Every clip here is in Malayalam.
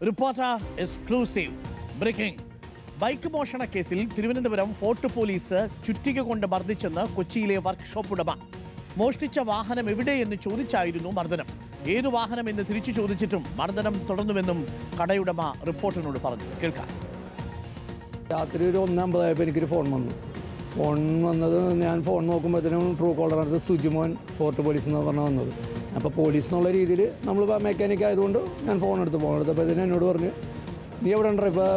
Reporter exclusive breaking. ബൈക്ക് മോഷണ കേസിൽ തിരുവനന്തപുരം ഫോർട്ട് പോലീസ് ചുറ്റിക കൊണ്ട് മർദ്ദിച്ചെന്ന് കൊച്ചിയിലെ വർക്ക്ഷോപ്പ് ഉടമ. മോഷ്ടിച്ച വാഹനം എവിടെയെന്ന് ചോദിച്ചായിരുന്നു മർദ്ദനം. ഏതു വാഹനം എന്ന് തിരിച്ചു ചോദിച്ചിട്ടും മർദ്ദനം തുടർന്നുവെന്നും കടയുടമ റിപ്പോർട്ടറിനോട് പറഞ്ഞു. കേൾക്കാം. രാത്രി ഒരു 1:50 എനിക്കൊരു ഫോൺ വന്നു. ഞാൻ ഫോൺ നോക്കുമ്പോഴത്തേനും ട്രൂ കോളറിനകത്ത് സുജിമോൻ ഫോർട്ട് പോലീസ് എന്ന് പറഞ്ഞാൽ വന്നത്. അപ്പോൾ പോലീസ് എന്നുള്ള രീതിയിൽ നമ്മൾ മെക്കാനിക് ആയതുകൊണ്ട് ഞാൻ ഫോൺ എടുത്തപ്പോഴത്തേനും എന്നോട് പറഞ്ഞു, നീ എവിടെ ഉണ്ടോ ഇപ്പോൾ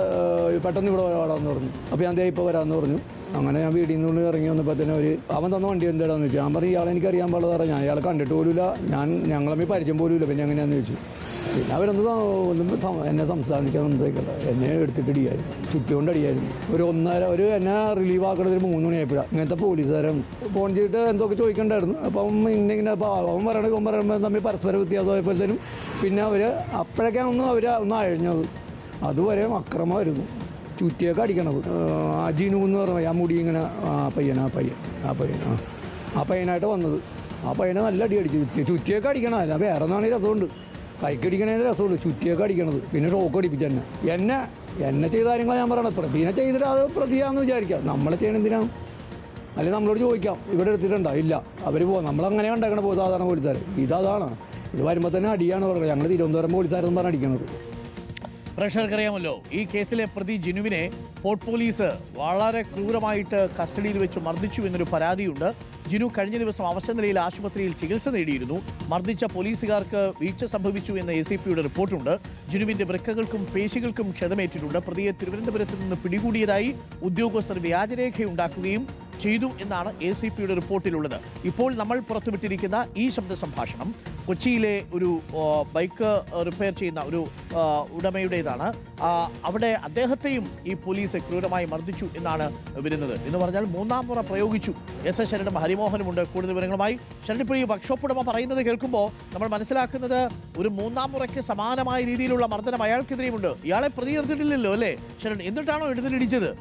പെട്ടെന്ന് ഇവിടെ വരാമെന്ന് പറഞ്ഞു. അപ്പോൾ ഞാൻ ദേ ഇപ്പോൾ വരാമെന്ന് പറഞ്ഞു. അങ്ങനെ ഞാൻ വീടിൽ നിന്ന് ഇറങ്ങി വന്നപ്പോഴത്തേനും അവൻ തന്ന വണ്ടി എന്താണെന്ന് ചോദിച്ചു. ഞാൻ പറഞ്ഞു, ഇയാളെ എനിക്ക് അറിയാൻ പാടില്ല പറഞ്ഞാൽ ഞാൻ ഇയാളെ കണ്ടിട്ട് പോലുമില്ല, ഞങ്ങളമ്മ പരിചയം പോലുമില്ല, പിന്നെ എങ്ങനെയാണെന്ന് ചോദിച്ചു. പിന്നെ അവരൊന്നും എന്നെ സംസാരിക്കണ്ട, എന്നെ എടുത്തിട്ട് അടിയായിരുന്നു, ചുറ്റുകൊണ്ട് അടിയായിരുന്നു. ഒരു എന്നെ റിലീവ് ആക്കണത് 3 മണിയായപ്പോഴാണ്. ഇങ്ങനത്തെ പോലീസുകാരൻ ഫോൺ ചെയ്തിട്ട് എന്തൊക്കെ ചോദിക്കണ്ടായിരുന്നു. അപ്പം ഇങ്ങനെ അവൻ പറയുമ്പോൾ തമ്മിൽ പരസ്പര വ്യത്യാസമായപ്പോഴത്തേനും പിന്നെ അപ്പോഴൊക്കെയാണ് ഒന്ന് അഴിഞ്ഞത്. അതുവരെ അക്രമമായിരുന്നു, ചുറ്റിയൊക്കെ അടിക്കണത്. ജിനു എന്ന് പറഞ്ഞാൽ ആ മുടി ഇങ്ങനെ ആ പയ്യനായിട്ട് വന്നത്. ആ പയ്യനെ നല്ല അടി അടിച്ച് ചുറ്റിയൊക്കെ അടിക്കണം. അല്ല വേറെ ഒന്നാണെങ്കിൽ രസമുണ്ട്, കൈക്കടിക്കണേൻ്റെ രസമുള്ളൂ, ചുറ്റിയൊക്കെ അടിക്കണത്. പിന്നെ ഷോക്ക് അടിപ്പിച്ച് എന്നെ ചെയ്ത കാര്യങ്ങളാണ് ഞാൻ പറയണത്. പ്രതിനെ ചെയ്തിട്ട് അത് പ്രതിയാണെന്ന് വിചാരിക്കാം, നമ്മളെ ചെയ്യണെന്തിനാണ്? അല്ലെങ്കിൽ നമ്മളോട് ചോദിക്കാം, ഇവിടെ എടുത്തിട്ടുണ്ടോ? ഇല്ല, അവർ പോകാം. നമ്മളങ്ങനെ ഉണ്ടാക്കണ സാധാരണ പോലീസുകാർ. ഇതാണ് ഇത് വരുമ്പോൾ തന്നെ അടിയാണ് പറയുന്നത്. ഞങ്ങൾ തിരുവനന്തപുരം പോലീസുകാരെന്ന് പറഞ്ഞാൽ അടിക്കണത്. പ്രേക്ഷകർക്കറിയാമല്ലോ, ഈ കേസിലെ പ്രതി ജിനുവിനെ ഫോർട്ട് പോലീസ് വളരെ ക്രൂരമായിട്ട് കസ്റ്റഡിയിൽ വെച്ച് മർദ്ദിച്ചു എന്നൊരു പരാതിയുണ്ട്. ജിനു കഴിഞ്ഞ ദിവസം അവശനിലയിൽ ആശുപത്രിയിൽ ചികിത്സ നേടിയിരുന്നു. മർദ്ദിച്ച പോലീസുകാർക്ക് വീഴ്ച സംഭവിച്ചു എന്ന ACPയുടെ റിപ്പോർട്ടുണ്ട്. ജിനുവിന്റെ വൃക്കകൾക്കും പേശികൾക്കും ക്ഷതമേറ്റിട്ടുണ്ട്. പ്രതിയെ തിരുവനന്തപുരത്ത് നിന്ന് പിടികൂടിയതായി ഉദ്യോഗസ്ഥർ വ്യാജരേഖയുണ്ടാക്കുകയും ചെയ്തു എന്നാണ് ACPയുടെ റിപ്പോർട്ടിലുള്ളത്. ഇപ്പോൾ നമ്മൾ പുറത്തുവിട്ടിരിക്കുന്ന ഈ ശബ്ദ സംഭാഷണം കൊച്ചിയിലെ ഒരു ബൈക്ക് റിപ്പയർ ചെയ്യുന്ന ഒരു ഉടമയുടേതാണ്. അവിടെ അദ്ദേഹത്തെയും ഈ പോലീസ് ക്രൂരമായി മർദ്ദിച്ചു എന്നാണ് വരുന്നത്. എന്ന് പറഞ്ഞാൽ 3ാം മുറ പ്രയോഗിച്ചു. SS ശരണും ഹരിമോഹനുമുണ്ട് കൂടുതൽ വിവരങ്ങളുമായി. ശരൺ, ഇപ്പോൾ ഈ വർക്ക്ഷോപ്പ് ഉടമ പറയുന്നത് കേൾക്കുമ്പോൾ നമ്മൾ മനസ്സിലാക്കുന്നത് ഒരു 3ാം മുറയ്ക്ക് സമാനമായ രീതിയിലുള്ള മർദ്ദനം അയാൾക്കെതിരെയുമുണ്ട്. ഇയാളെ പ്രതി എടുത്തിട്ടില്ലല്ലോ അല്ലേ ശരൺ? എന്നിട്ടാണോ എടുത്തിടിച്ചത്?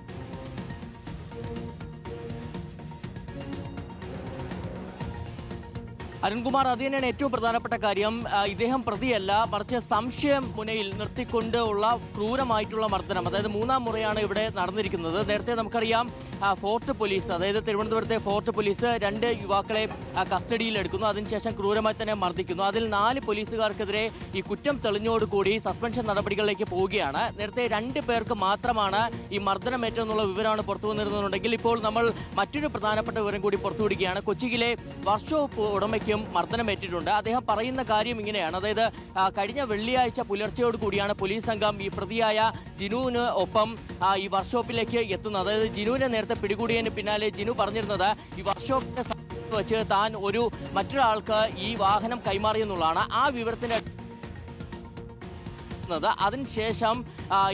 അരുൺകുമാർ, അത് തന്നെയാണ് ഏറ്റവും പ്രധാനപ്പെട്ട കാര്യം. ഇദ്ദേഹം പ്രതിയല്ല, മറിച്ച് സംശയം മുനയിൽ നിർത്തിക്കൊണ്ട് ഉള്ള ക്രൂരമായിട്ടുള്ള മർദ്ദനം, അതായത് 3ാം മുറയാണ് ഇവിടെ നടന്നിരിക്കുന്നത്. നേരത്തെ നമുക്കറിയാം, ഫോർട്ട് പോലീസ്, അതായത് തിരുവനന്തപുരത്തെ ഫോർട്ട് പോലീസ് 2 യുവാക്കളെ കസ്റ്റഡിയിലെടുക്കുന്നു. അതിനുശേഷം ക്രൂരമായി തന്നെ മർദ്ദിക്കുന്നു. അതിൽ 4 പോലീസുകാർക്കെതിരെ ഈ കുറ്റം തെളിഞ്ഞോടുകൂടി സസ്പെൻഷൻ നടപടികളിലേക്ക് പോവുകയാണ്. നേരത്തെ 2 പേർക്ക് മാത്രമാണ് ഈ മർദ്ദനമേറ്റെന്നുള്ള വിവരമാണ് പുറത്തു വന്നിരുന്നുണ്ടെങ്കിൽ ഇപ്പോൾ നമ്മൾ മറ്റൊരു പ്രധാനപ്പെട്ട വിവരം കൂടി പുറത്തുവിടുകയാണ്. കൊച്ചിയിലെ വർക്ക്ഷോപ്പ് ഉടമയ്ക്ക് മർദ്ദനമേറ്റിട്ടുണ്ട്. അദ്ദേഹം പറയുന്ന കാര്യം ഇങ്ങനെയാണ്. അതായത് കഴിഞ്ഞ വെള്ളിയാഴ്ച പുലർച്ചയോട് കൂടിയാണ് പോലീസ് സംഘം ഈ പ്രതിയായ ജിനുവിന് ഒപ്പം ഈ വർക്ക്ഷോപ്പിലേക്ക് എത്തുന്നത്. അതായത് ജിനുവിനെ നേരത്തെ പിടികൂടിയതിന് പിന്നാലെ ജിനു പറഞ്ഞിരുന്നത് ഈ വർക്ക്ഷോപ്പിന്റെ വെച്ച് താൻ മറ്റൊരാൾക്ക് ഈ വാഹനം കൈമാറിയെന്നുള്ളതാണ്. ആ വിവരത്തിന്റെ അതിനുശേഷം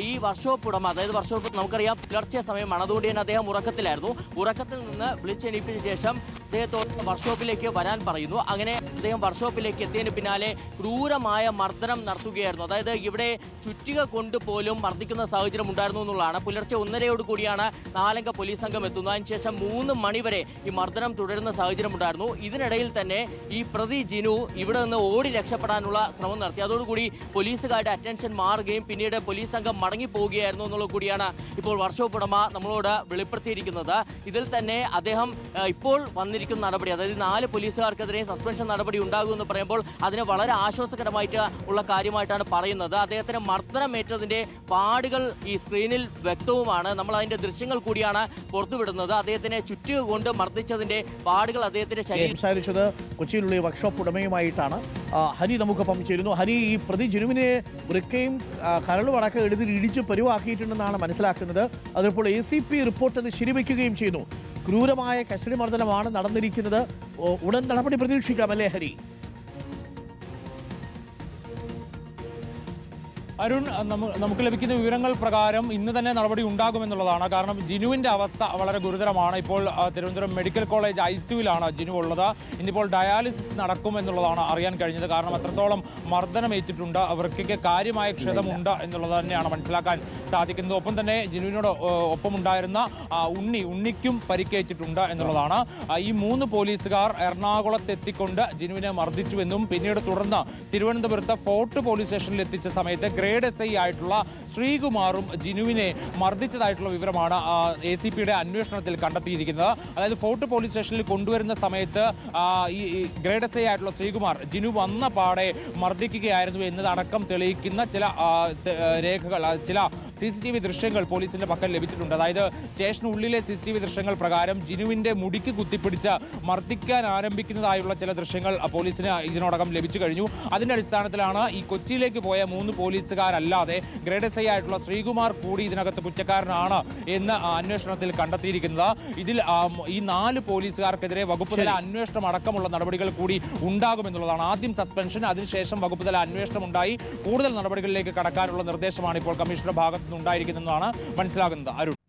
ഈ വർക്ക്ഷോപ്പ് ഉടമ, അതായത് വർക്ക്ഷോപ്പ് നമുക്കറിയാം പുലർച്ചെ സമയമാണ്, അതുകൊണ്ട് തന്നെ അദ്ദേഹം ഉറക്കത്തിലായിരുന്നു. ഉറക്കത്തിൽ നിന്ന് വിളിച്ചെണീപ്പിച്ച ശേഷം അദ്ദേഹത്തോട് വർക്ക്ഷോപ്പിലേക്ക് വരാൻ പറയുന്നു. അങ്ങനെ അദ്ദേഹം വർക്ക്ഷോപ്പിലേക്ക് എത്തിയതിന് പിന്നാലെ ക്രൂരമായ മർദ്ദനം നടത്തുകയായിരുന്നു. അതായത് ഇവിടെ ചുറ്റിക കൊണ്ടുപോലും മർദ്ദിക്കുന്ന സാഹചര്യം ഉണ്ടായിരുന്നു എന്നുള്ളതാണ്. പുലർച്ചെ 1:30 കൂടിയാണ് 4 അംഗ പോലീസ് സംഘം എത്തുന്നത്. അതിനുശേഷം 3 മണി വരെ ഈ മർദ്ദനം തുടരുന്ന സാഹചര്യം ഉണ്ടായിരുന്നു. ഇതിനിടയിൽ തന്നെ ഈ പ്രതി ജിനു ഇവിടെ നിന്ന് ഓടി രക്ഷപ്പെടാനുള്ള ശ്രമം നടത്തി. അതോടുകൂടി പോലീസുകാരുടെ അറ്റൻഷൻ മാറുകയും പിന്നീട് പോലീസ് സംഘം മടങ്ങിപ്പോവുകയായിരുന്നു എന്നുള്ളത് കൂടിയാണ് ഇപ്പോൾ വർക്ക്ഷോപ്പ് ഉടമ നമ്മളോട് വെളിപ്പെടുത്തിയിരിക്കുന്നത്. ഇതിൽ തന്നെ അദ്ദേഹം ഇപ്പോൾ വന്നിരിക്കുന്ന നടപടി, അതായത് 4 പോലീസുകാർക്കെതിരെ സസ്പെൻഷൻ നടപടി ഉണ്ടാകുമെന്ന് പറയുമ്പോൾ അതിന് വളരെ ആശ്വാസകരമായിട്ട് ഉള്ള കാര്യമായിട്ടാണ് പറയുന്നത്. അദ്ദേഹത്തിന് മർദ്ദനമേറ്റതിന്റെ പാടുകൾ ഈ സ്ക്രീനിൽ വ്യക്തവുമാണ്. നമ്മൾ അതിന്റെ ദൃശ്യങ്ങൾ കൂടിയാണ് പുറത്തുവിടുന്നത്. അദ്ദേഹത്തിനെ ചുറ്റുക കൊണ്ട് മർദ്ദിച്ചതിന്റെ പാടുകൾ അദ്ദേഹത്തിന്റെ സംസാരിച്ചത് കൊച്ചിയിലുള്ള വർക്ക്ഷോപ്പ് ഉടമയുമായിട്ടാണ്. ഹരി നമുക്കൊപ്പം ചേരുന്നു. ഹരി, ഈ പ്രതി ജിനുവിനെ വൃക്കയും കരളും അടക്കം ഇടിച്ച് പരുവാക്കിയിട്ടുണ്ടെന്നാണ് മനസ്സിലാക്കുന്നത്. അതിപ്പോൾ ACP റിപ്പോർട്ട് അത് ശരിവെക്കുകയും ചെയ്യുന്നു. ക്രൂരമായ കസ്റ്റഡി മർദ്ദനമാണ് നടന്നിരിക്കുന്നത്. ഉടൻ നടപടി പ്രതീക്ഷിക്കാം അല്ലേ ഹരി? അരുൺ, നമുക്ക് ലഭിക്കുന്ന വിവരങ്ങൾ പ്രകാരം ഇന്ന് തന്നെ നടപടി ഉണ്ടാകുമെന്നുള്ളതാണ്. കാരണം ജിനുവിൻ്റെ അവസ്ഥ വളരെ ഗുരുതരമാണ്. ഇപ്പോൾ തിരുവനന്തപുരം മെഡിക്കൽ കോളേജ് ICUവിലാണ് ജിനു ഉള്ളത്. ഇന്നിപ്പോൾ ഡയാലിസിസ് നടക്കുമെന്നുള്ളതാണ് അറിയാൻ കഴിഞ്ഞത്. കാരണം അത്രത്തോളം മർദ്ദനമേറ്റിട്ടുണ്ട്, അവർക്ക് കാര്യമായ ക്ഷതമുണ്ട് എന്നുള്ളത് തന്നെയാണ് മനസ്സിലാക്കാൻ സാധിക്കുന്നത്. ഒപ്പം തന്നെ ജിനുവിനോട് ഒപ്പമുണ്ടായിരുന്ന ഉണ്ണിക്കും പരിക്കേറ്റിട്ടുണ്ട് എന്നുള്ളതാണ്. ഈ 3 പോലീസുകാർ എറണാകുളത്തെത്തിക്കൊണ്ട് ജിനുവിനെ മർദ്ദിച്ചുവെന്നും പിന്നീട് തുടർന്ന് തിരുവനന്തപുരത്ത് ഫോർട്ട് പോലീസ് സ്റ്റേഷനിൽ എത്തിച്ച സമയത്ത് ഗ്രേഡ് SI ആയിട്ടുള്ള ശ്രീകുമാറും ജിനുവിനെ മർദ്ദിച്ചതായിട്ടുള്ള വിവരമാണ് ACPയുടെ അന്വേഷണത്തിൽ കണ്ടെത്തിയിരിക്കുന്നത്. അതായത് ഫോർട്ട് പോലീസ് സ്റ്റേഷനിൽ കൊണ്ടുവരുന്ന സമയത്ത് ഈ ഗ്രേഡ് SI ആയിട്ടുള്ള ശ്രീകുമാർ ജിനു വന്ന പാടെ മർദ്ദിക്കുകയായിരുന്നു എന്നതടക്കം തെളിയിക്കുന്ന ചില രേഖകൾ, ചില CCTV ദൃശ്യങ്ങൾ പോലീസിന്റെ പക്കൽ ലഭിച്ചിട്ടുണ്ട്. അതായത് സ്റ്റേഷനുള്ളിലെ CCTV ദൃശ്യങ്ങൾ പ്രകാരം ജിനുവിന്റെ മുടിക്ക് കുത്തിപ്പിടിച്ച് മർദ്ദിക്കാൻ ആരംഭിക്കുന്നതായുള്ള ചില ദൃശ്യങ്ങൾ പോലീസിന് ഇതിനോടകം ലഭിച്ചു കഴിഞ്ഞു. അതിന്റെ അടിസ്ഥാനത്തിലാണ് ഈ കൊച്ചിയിലേക്ക് പോയ 3 പോലീസുകാരല്ലാതെ ഗ്രേഡ് SI ആയിട്ടുള്ള ശ്രീകുമാർ കൂടി ഇതിനകത്ത് കുറ്റക്കാരനാണ് എന്ന് അന്വേഷണത്തിൽ കണ്ടെത്തിയിരിക്കുന്നത്. ഇതിൽ ഈ 4 പോലീസുകാർക്കെതിരെ വകുപ്പ് തല അന്വേഷണം അടക്കമുള്ള നടപടികൾ കൂടി ഉണ്ടാകുമെന്നുള്ളതാണ്. ആദ്യം സസ്പെൻഷൻ, അതിനുശേഷം വകുപ്പ് തല അന്വേഷണം ഉണ്ടായി കൂടുതൽ നടപടികളിലേക്ക് കടക്കാനുള്ള നിർദ്ദേശമാണ് ഇപ്പോൾ കമ്മീഷണറുടെ ഭാഗത്തു നിന്നുണ്ടായിരിക്കുന്നതെന്നാണ് മനസ്സിലാകുന്നത്. അരുൺ.